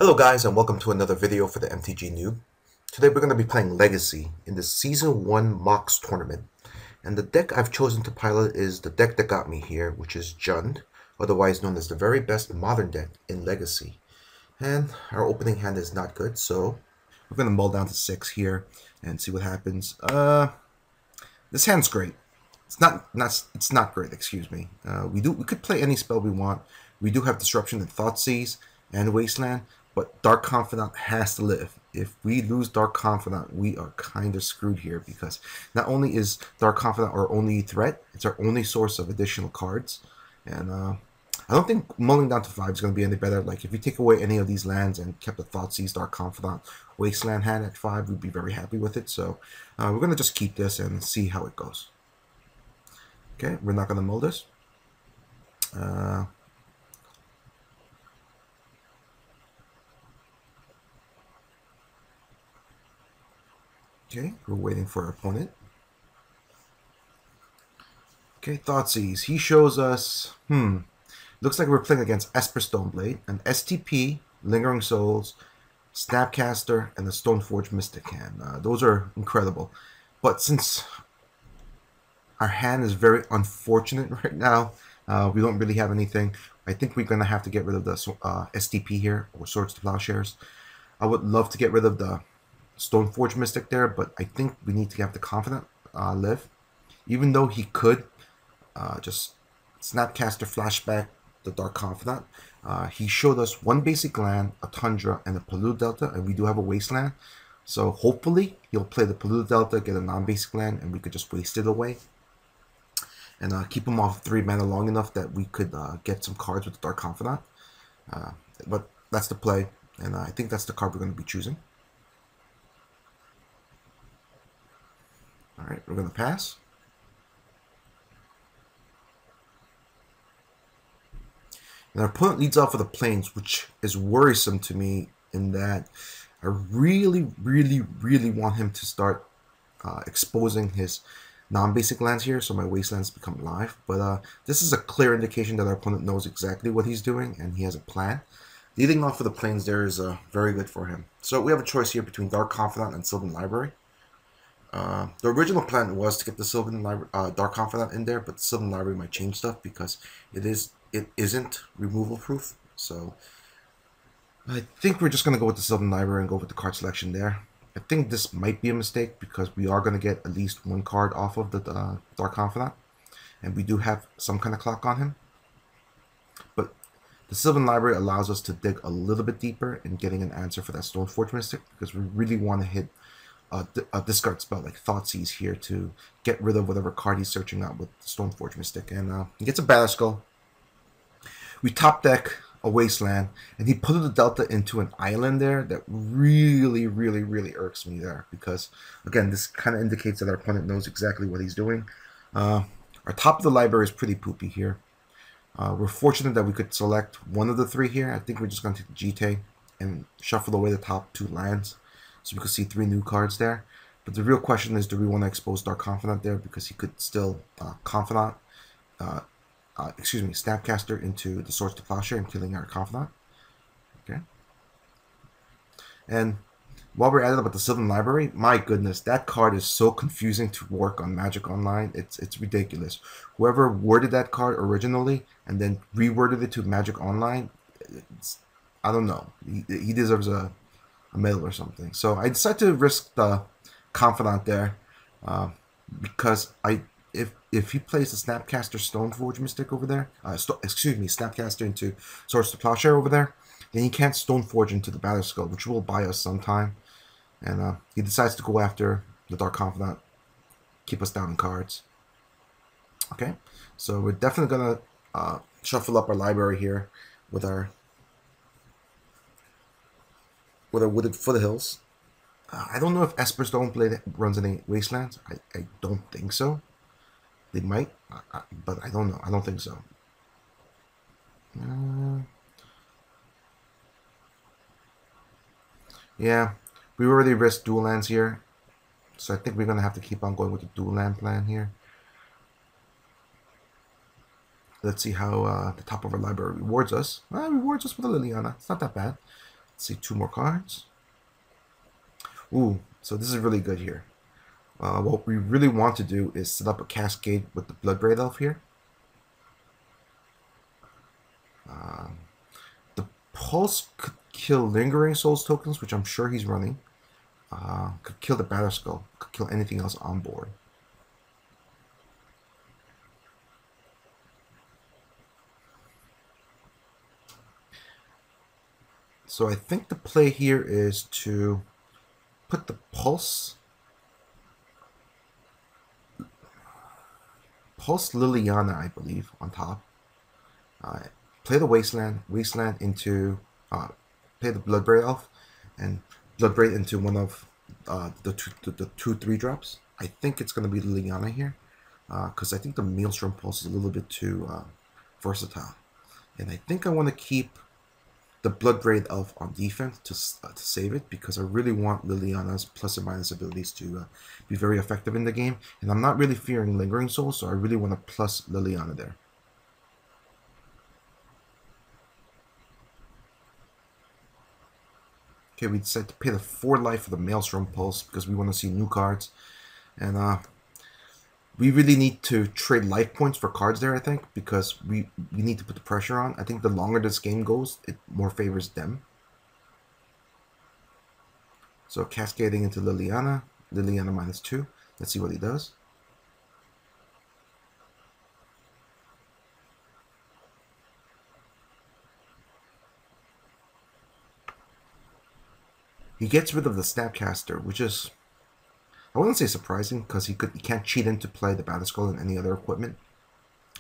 Hello guys, and welcome to another video for the MTG Noob. Today we're going to be playing Legacy in the Season 1 MOCS tournament. And the deck I've chosen to pilot is the deck that got me here, which is Jund, otherwise known as the very best modern deck in Legacy. And our opening hand is not good, so we're going to mull down to 6 here and see what happens. This hand's great. It's not great, excuse me. We could play any spell we want. We do have Disruption and Thoughtseize and Wasteland, but Dark Confidant has to live. If we lose Dark Confidant, we are kind of screwed here, because not only is Dark Confidant our only threat, it's our only source of additional cards. And I don't think mulling down to 5 is going to be any better. Like, if you take away any of these lands and kept the Thoughtseize, Dark Confidant, Wasteland hand at 5, we'd be very happy with it. So we're going to just keep this and see how it goes. Okay, we're not going to mull this. Okay, we're waiting for our opponent. Okay, Thoughtseize. He shows us, looks like we're playing against Esper Stoneblade, an STP, Lingering Souls, Snapcaster, and the Stoneforge Mystic hand. Those are incredible. But since our hand is very unfortunate right now, we don't really have anything. I think we're going to have to get rid of the STP here, or Swords to Plowshares. I would love to get rid of the Stoneforge Mystic there, but I think we need to have the Confidant live. Even though he could just Snapcaster flashback the Dark Confidant, he showed us one basic land, a Tundra, and a Polluted Delta, and we do have a Wasteland. So hopefully he'll play the Polluted Delta, get a non-basic land, and we could just waste it away. And keep him off 3 mana long enough that we could get some cards with the Dark Confidant. But that's the play, and I think that's the card we're going to be choosing. Alright, we're going to pass. And our opponent leads off with a Plains, which is worrisome to me in that I really want him to start exposing his non-basic lands here, so my wastelands become live. But this is a clear indication that our opponent knows exactly what he's doing, and he has a plan. Leading off with the Plains there is very good for him. So we have a choice here between Dark Confidant and Sylvan Library. The original plan was to get the Sylvan Dark Confidant in there, but the Sylvan Library might change stuff because it isn't removal proof. So I think we're just going to go with the Sylvan Library and go with the card selection there. I think this might be a mistake because we are going to get at least 1 card off of the Dark Confidant, and we do have some kind of clock on him. But the Sylvan Library allows us to dig a little bit deeper in getting an answer for that Stoneforge Mystic, because we really want to hit a discard spell like Thoughtseize here to get rid of whatever card he's searching out with Stoneforge Mystic. And he gets a Batterskull. We top deck a Wasteland, and he put the Delta into an island there that really irks me there, because again, this kind of indicates that our opponent knows exactly what he's doing. Our top of the library is pretty poopy here. We're fortunate that we could select one of the 3 here. I think we're just going to take the GT and shuffle away the top 2 lands, so we could see 3 new cards there. But the real question is, do we want to expose Dark Confidant there, because he could still Snapcaster into the Swords to Plowshare and killing our Confidant. Okay. And while we're at it about the Sylvan Library, my goodness, that card is so confusing to work on Magic Online. It's ridiculous. Whoever worded that card originally and then reworded it to Magic Online, I don't know. He deserves a medal or something. So I decided to risk the Confidant there because if he plays the Snapcaster Stoneforge Mystic over there, Snapcaster into Swords to Plowshare over there, then he can't Stoneforge into the Batterskull, which will buy us some time. And he decides to go after the Dark Confidant, keep us down in cards. Okay, so we're definitely gonna shuffle up our library here with our Wooded Foothills. I don't know if Esper Stoneblade runs any Wastelands. I don't think so. They might, but I don't know. I don't think so. Yeah, we already risked dual lands here, so I think we're going to have to keep on going with the dual land plan here. Let's see how the top of our library rewards us. Rewards us with a Liliana. It's not that bad. Let's see, 2 more cards. Ooh, so this is really good here. What we really want to do is set up a cascade with the Bloodbraid Elf here. The Pulse could kill Lingering Souls tokens, which I'm sure he's running. Could kill the Batterskull. Could kill anything else on board. So I think the play here is to put the Pulse Liliana, I believe, on top. Play the Wasteland into play the Bloodbraid Elf, and Bloodbraid into one of the 2/3 drops. I think it's going to be Liliana here, because I think the Maelstrom Pulse is a little bit too versatile, and I think I want to keep the Bloodbraid Elf on defense to save it, because I really want Liliana's plus and minus abilities to be very effective in the game, and I'm not really fearing Lingering Souls, so I really want to plus Liliana there. Okay, we decided to pay the 4 life for the Maelstrom Pulse because we want to see new cards, and we really need to trade life points for cards there, I think, because we need to put the pressure on. I think the longer this game goes, it more favors them. So cascading into Liliana. Liliana -2. Let's see what he does. He gets rid of the Snapcaster, which is, I wouldn't say surprising, because he can't cheat into play the Batterskull and any other equipment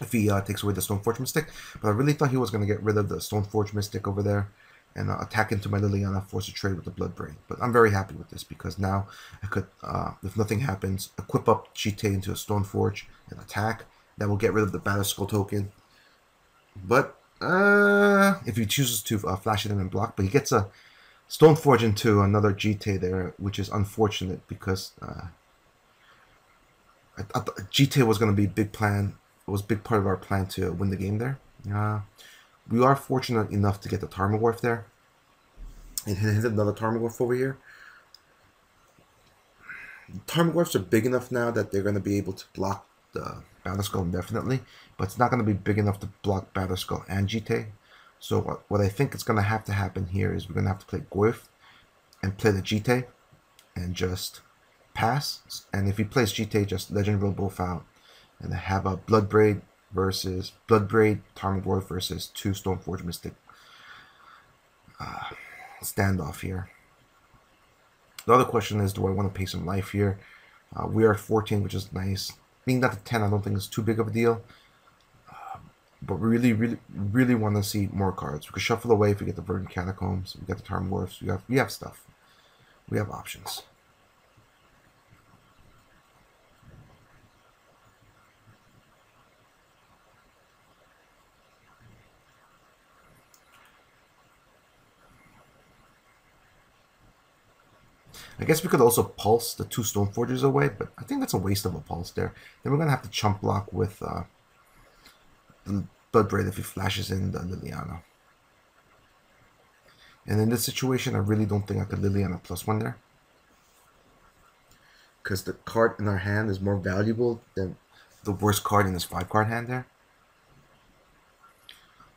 if he takes away the Stoneforge Mystic. But I really thought he was going to get rid of the Stoneforge Mystic over there and attack into my Liliana, force a trade with the Bloodbraid. But I'm very happy with this, because now I could, if nothing happens, equip up Jite into a Stoneforge and attack. That will get rid of the Batterskull token. But if he chooses to flash it in and block, but he gets a Stoneforge into another Jite there, which is unfortunate, because I thought Jite was going to be big plan. It was a big part of our plan to win the game there. We are fortunate enough to get the Tarmogoyf there. And hit another Tarmogoyf over here. Tarmogoyfs are big enough now that they're going to be able to block the Batterskull indefinitely, but it's not going to be big enough to block Batterskull and Jite. So what I think is going to have to happen here is we're going to have to play Goyf and play the Jite and just pass. And if he plays Jite, just Legend Roll both out and have a Bloodbraid Tarmogoyf versus 2 Stoneforge Mystic standoff here. The other question is, do I want to pay some life here? We are at 14, which is nice. Being that to 10, I don't think it's too big of a deal. But we really want to see more cards. We could shuffle away if we get the Verdant Catacombs. We got the Tarmogoyfs. We have stuff. We have options. I guess we could also pulse the 2 Stoneforges away, but I think that's a waste of a pulse there. Then we're going to have to chump block with the Bloodbraid if he flashes in the Liliana. And in this situation, I really don't think I could Liliana +1 there, because the card in our hand is more valuable than the worst card in this 5-card hand there.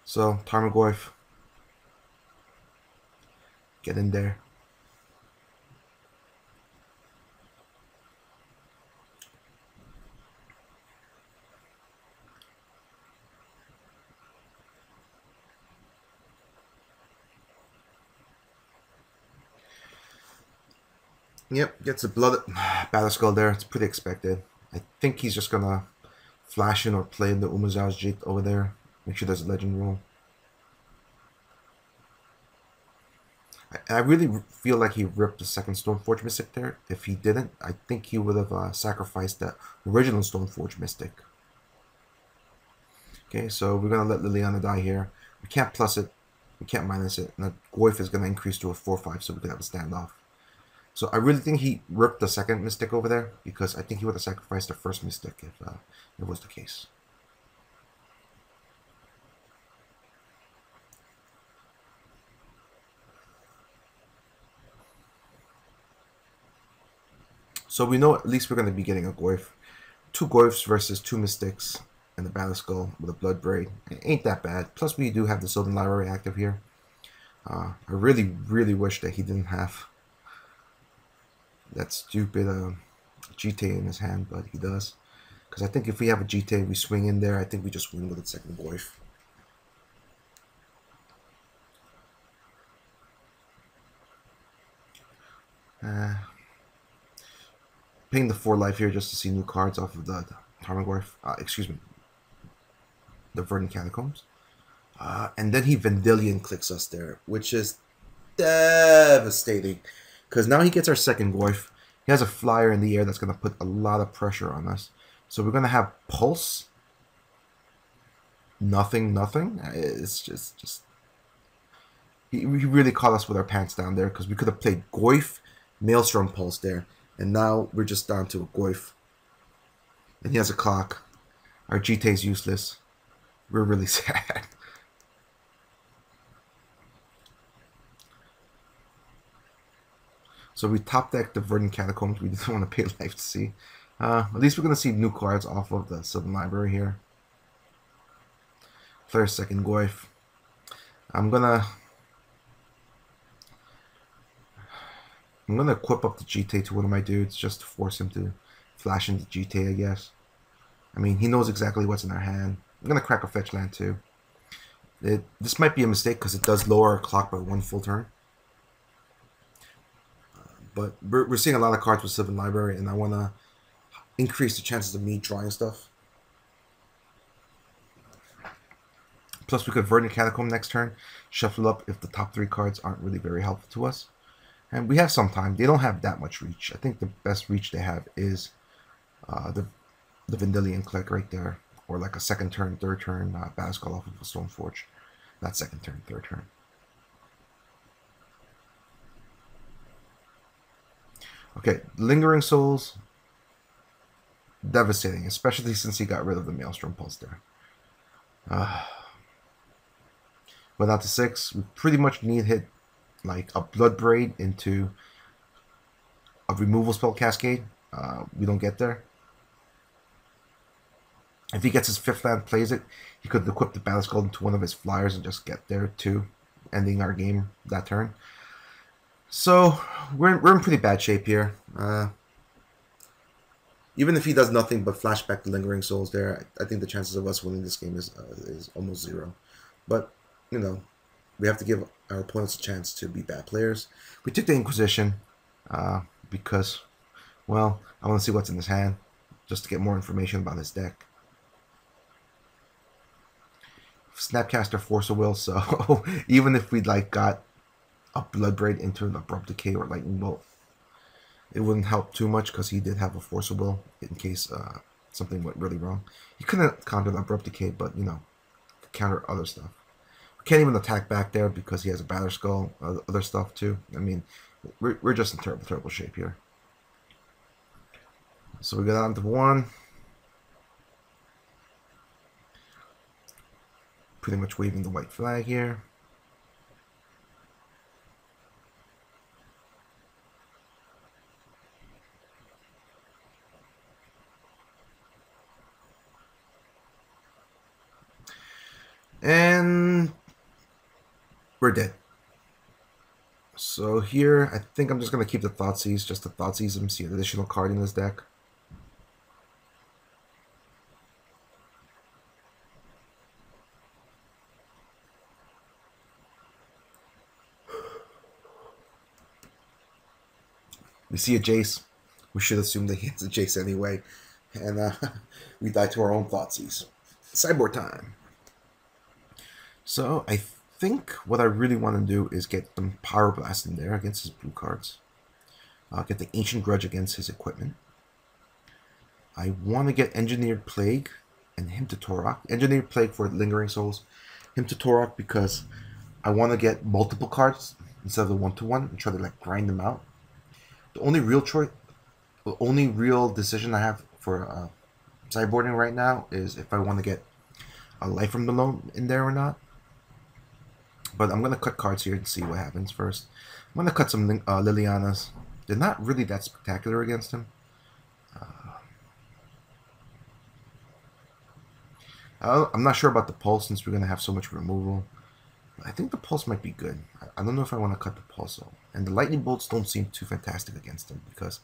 So, Tarmogoyf, get in there. Yep, gets a Batterskull there. It's pretty expected. I think he's just gonna flash in or play the Umazau's Jit over there. Make sure there's a Legend Roll. I really feel like he ripped the second Stoneforge Mystic there. If he didn't, I think he would have sacrificed that original Stoneforge Mystic. Okay, so we're gonna let Liliana die here. We can't plus it. We can't minus it. And the Goyf is gonna increase to a 4/5, so we could have a standoff. So I really think he ripped the second Mystic over there, because I think he would have sacrificed the first Mystic if it was the case. So we know at least we're going to be getting a Goyf. 2 Goyfs versus 2 Mystics and the Battle Skull with a Blood Braid. It ain't that bad. Plus we do have the Sylvan Library active here. I really wish that he didn't have that stupid GTA in his hand, but he does. Because I think if we have a GTA, we swing in there, I think we just win with a second Goyf. Paying the 4 life here just to see new cards off of the Tarmogoyf. Excuse me. The Verdant Catacombs. And then he Vendilion clicks us there, which is devastating. Because now he gets our second Goyf. He has a flyer in the air that's going to put a lot of pressure on us. So we're going to have Pulse. Nothing. It's just... He really caught us with our pants down there, because we could have played Goyf, Maelstrom Pulse there. And now we're just down to a Goyf. And he has a clock. Our GTA is useless. We're really sad. So we top deck the Verdant Catacombs. We didn't want to pay life to see. At least we're going to see new cards off of the Sylvan Library here. Player second Goyf. I'm gonna equip up the GTA to one of my dudes just to force him to flash into GTA, I guess. I mean, he knows exactly what's in our hand. I'm going to crack a fetch land too. This might be a mistake because it does lower our clock by 1 full turn. But we're seeing a lot of cards with Sylvan Library, and I want to increase the chances of me drawing stuff. Plus, we could Verdant Catacomb next turn, shuffle up if the top 3 cards aren't really very helpful to us. And we have some time. They don't have that much reach. I think the best reach they have is the Vendilion click right there. Or like a second turn, third turn, Battle Skull off of a Stoneforge. Not second turn, third turn. Okay, Lingering Souls. Devastating, especially since he got rid of the Maelstrom Pulse there. Without the 6, we pretty much need hit like a Blood Braid into a removal spell Cascade. We don't get there. If he gets his 5th land, plays it, he could equip the Battle Skull into one of his flyers and just get there too, ending our game that turn. So we're in pretty bad shape here. Even if he does nothing but flashback the Lingering Souls there, I think the chances of us winning this game is almost 0. But, you know, we have to give our opponents a chance to be bad players. We took the Inquisition because, well, I want to see what's in his hand, just to get more information about his deck. Snapcaster Force of Will, so even if we like got a Blood Braid into an Abrupt Decay or Lightning Bolt, it wouldn't help too much because he did have a Force of Will in case something went really wrong. He couldn't counter the Abrupt Decay, but, you know, could counter other stuff. We can't even attack back there because he has a Battle Skull, other stuff too. I mean, we're just in terrible shape here. So we go down to 1. Pretty much waving the white flag here. And we're dead. So here, I think I'm just going to keep the Thoughtseize, just to Thoughtseize him, see an additional card in his deck. We see a Jace. We should assume that he has a Jace anyway. And we die to our own Thoughtseize. Sideboard time. So I think what I really want to do is get some Pyroblast in there against his blue cards. Get the Ancient Grudge against his equipment. I want to get Engineered Plague and Hymn to Torok. Engineered Plague for Lingering Souls. Hymn to Torok because I want to get multiple cards instead of the 1-1 and try to like grind them out. The only real choice, the only real decision I have for sideboarding right now is if I want to get a Life from the Loam in there or not. But I'm going to cut cards here and see what happens first. I'm going to cut some Lilianas. They're not really that spectacular against him. I'm not sure about the pulse since we're going to have so much removal. I think the pulse might be good. I don't know if I want to cut the pulse though. And the lightning bolts don't seem too fantastic against him because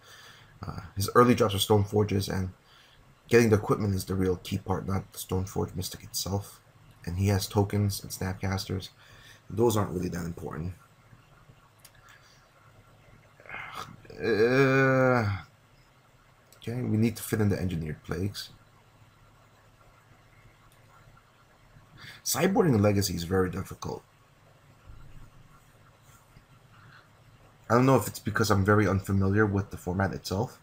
his early drops are stone forges, and getting the equipment is the real key part, not the Stoneforge Mystic itself. And he has tokens and snapcasters. Those aren't really that important. Okay, we need to fit in the engineered plagues. Sideboarding Legacy is very difficult. I don't know if it's because I'm very unfamiliar with the format itself.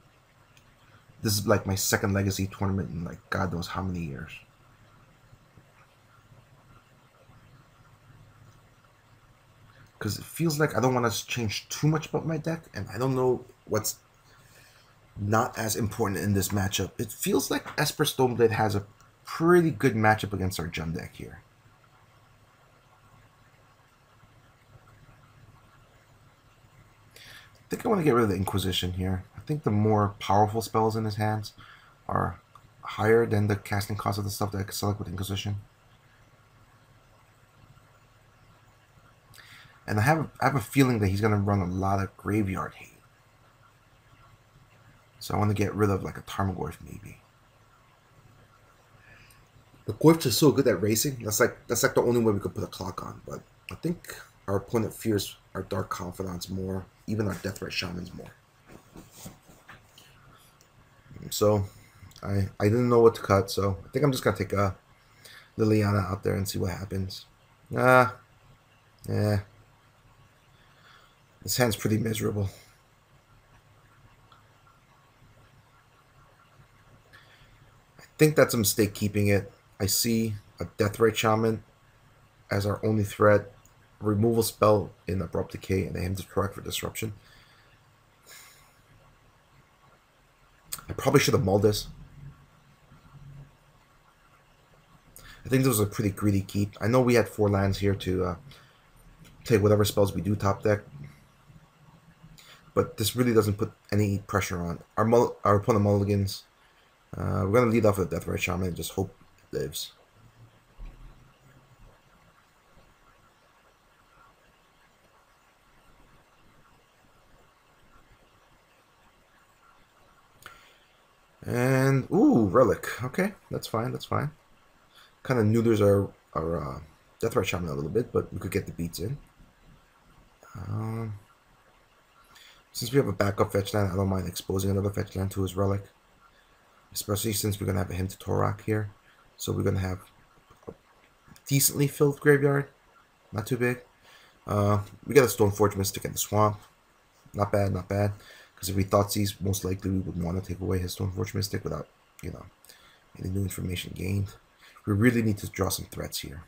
This is like my second Legacy tournament in like God knows how many years. Because it feels like I don't want to change too much about my deck, and I don't know what's not as important in this matchup. It feels like Esper Stoneblade has a pretty good matchup against our Jund deck here. I think I want to get rid of the Inquisition here. I think the more powerful spells in his hands are higher than the casting cost of the stuff that I can select with Inquisition. And I have a feeling that he's going to run a lot of Graveyard Hate. So I want to get rid of like a Tarmogoyf maybe. The Goyfs are so good at racing. That's like the only way we could put a clock on. But I think our opponent fears our Dark Confidants more, even our Deathrite Shamans more. So I didn't know what to cut, so I think I'm just gonna take a Liliana out there and see what happens. Yeah. This hand's pretty miserable. I think that's a mistake keeping it. I see a Deathrite Shaman as our only threat, a removal spell in Abrupt Decay, and I am correct for Disruption. I probably should have mulled this. I think this was a pretty greedy keep. I know we had 4 lands here to take whatever spells we do top deck, but this really doesn't put any pressure on our opponent. Mulligans. We're going to lead off with Deathrite Shaman and just hope it lives. And, ooh, Relic. Okay, that's fine, that's fine. Kind of neuters our Deathrite Shaman a little bit, but we could get the beats in. Since we have a backup fetch land, I don't mind exposing another fetch land to his Relic. Especially since we're going to have a Hymn to Torak here. So we're going to have a decently filled graveyard. Not too big. We got a Stoneforge Mystic in the Swamp. Not bad, not bad. Because if we Thoughtseize, most likely we would want to take away his Stoneforge Mystic without, you know, any new information gained. We really need to draw some threats here.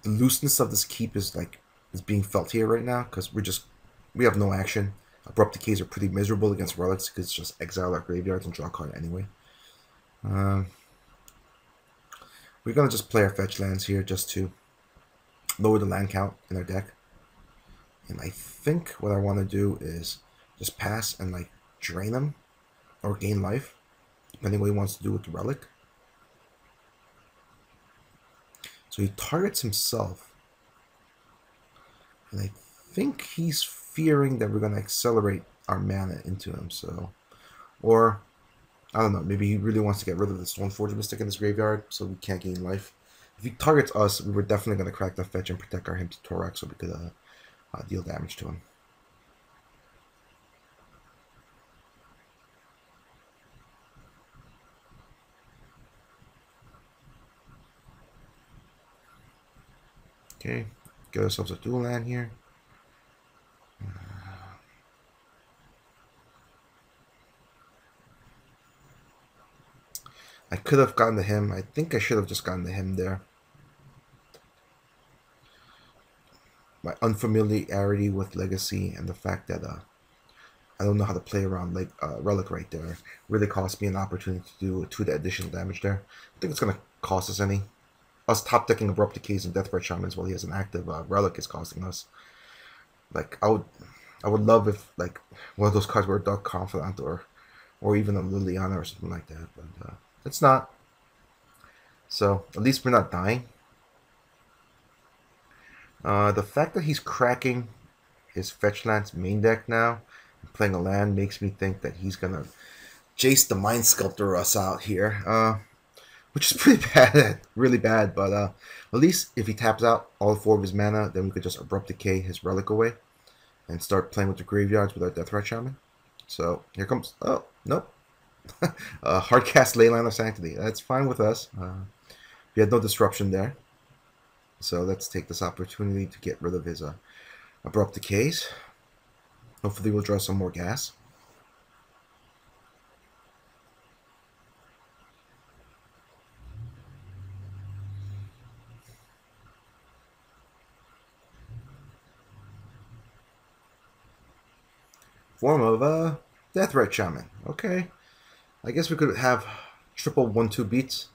The looseness of this keep is being felt here right now because we have no action. Abrupt Decays are pretty miserable against Relics because it's just exile our graveyards and draw a card anyway. We're gonna just play our fetch lands here just to lower the land count in our deck. And I think what I want to do is just pass and like drain them or gain life, depending what he wants to do with the Relic. So he targets himself, and I think he's fearing that we're going to accelerate our mana into him. So, or I don't know, maybe he really wants to get rid of the Stoneforge Mystic in his graveyard so we can't gain life. If he targets us, we were definitely going to crack the fetch and protect our Hymn to Torak so we could deal damage to him. Okay, get ourselves a dual land here. I could have gotten to him. I think I should have just gotten to him there. My unfamiliarity with Legacy and the fact that I don't know how to play around like Relic right there. Really cost me an opportunity to do 2 additional damage there. I think it's gonna cost us any. Us top decking Abrupt Decays and Deathbred Shamans while he has an active Relic is costing us. Like I would love if like one of those cards were a Dark Confidant or even a Liliana or something like that, but it's not. So at least we're not dying. The fact that he's cracking his Fetch Land's main deck now, and playing a land, makes me think that he's gonna Jace the Mind Sculptor us out here, which is pretty bad, really bad. But at least if he taps out all 4 of his mana, then we could just Abrupt Decay his Relic away and start playing with the graveyards with our Deathrite Shaman. So here comes. Oh nope. Hardcast Leyline of Sanctity. That's fine with us. We had no disruption there. So let's take this opportunity to get rid of his Abrupt Decays. Hopefully we'll draw some more gas. Form of Deathrite Shaman. Okay. I guess we could have triple 1/2 beats.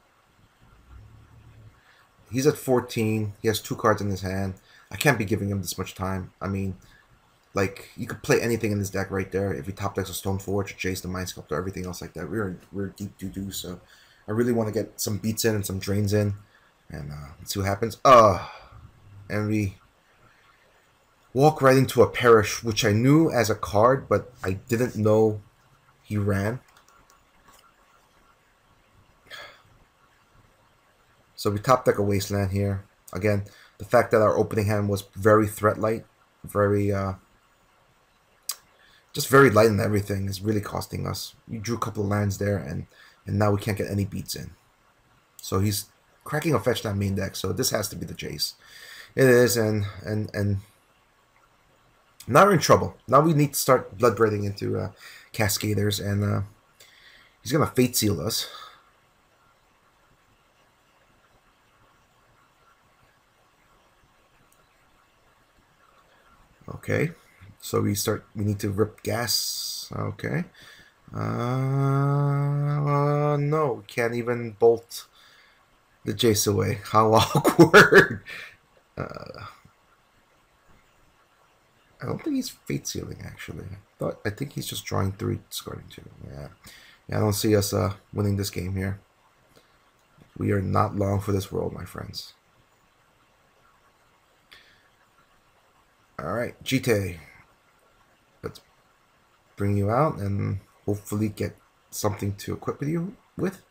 He's at 14. He has 2 cards in his hand. I can't be giving him this much time. I mean, like, you could play anything in this deck right there. If he top decks a Stoneforge, Jace the Mind Sculptor, everything else like that. We're deep doo-doo, so I really want to get some beats in and some drains in. And let's see what happens. And we walk right into a Perish, which I knew as a card, but I didn't know he ran. So we top deck a Wasteland here. Again, the fact that our opening hand was very threat light, very just very light in everything is really costing us. We drew a couple of lands there, and now we can't get any beats in. So he's cracking a Fetch Land main deck. So this has to be the Jace. It is, and now we're in trouble. Now we need to start Bloodbraiding into Cascaders, and he's gonna Fate Seal us. Okay, so we need to rip gas. Okay. No, we can't even bolt the Jace away. How awkward. I don't think he's Fate Sealing, actually. I think he's just drawing 3, discarding 2. Yeah, I don't see us winning this game here. We are not long for this world, my friends. Alright, GT. Let's bring you out and hopefully get something to equip you with.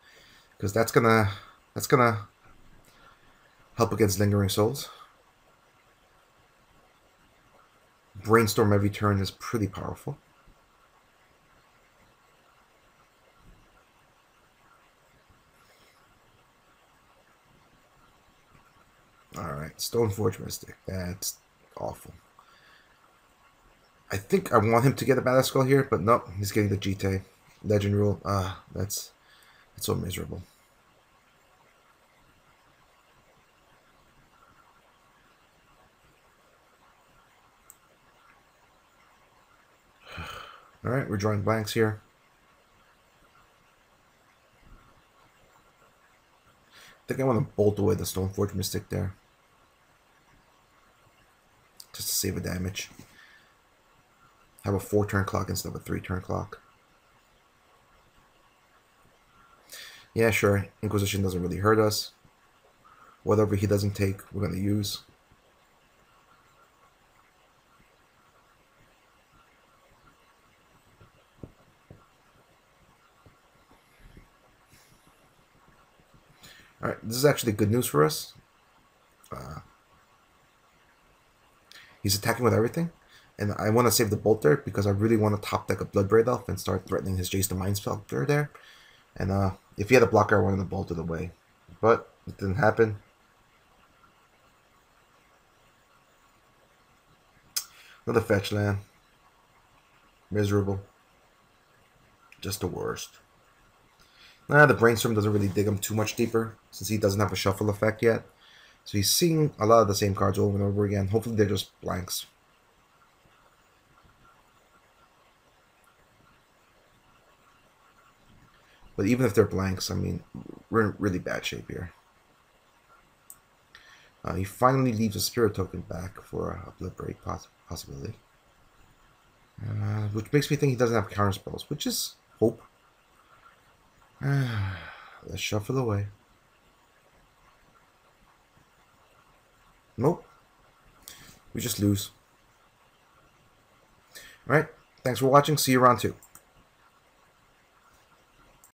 Because that's gonna help against Lingering Souls. Brainstorm every turn is pretty powerful. Alright, Stoneforge Mystic. That's awful. I think I want him to get a Badass Skull here, but nope, he's getting the GT. Legend Rule. That's so miserable. Alright, we're drawing blanks here. I think I want to bolt away the Stoneforge Mystic there. Just to save a damage. Have a 4-turn clock instead of a 3-turn clock. Yeah, sure. Inquisition doesn't really hurt us. Whatever he doesn't take, we're going to use. Alright, this is actually good news for us. He's attacking with everything. And I want to save the bolt there because I really want to top deck a Bloodbraid Elf and start threatening his Jace the Mind Sculptor there. And if he had a blocker, I wanted to bolt it away. But it didn't happen. Another fetch land. Miserable. Just the worst. The Brainstorm doesn't really dig him too much deeper since he doesn't have a shuffle effect yet. So he's seeing a lot of the same cards over and over again. Hopefully they're just blanks. But even if they're blanks, I mean, we're in really bad shape here. He finally leaves a spirit token back for a blood break possibility. Which makes me think he doesn't have counter spells, which is hope. Let's shuffle away. Nope. We just lose. Alright, thanks for watching. See you round 2.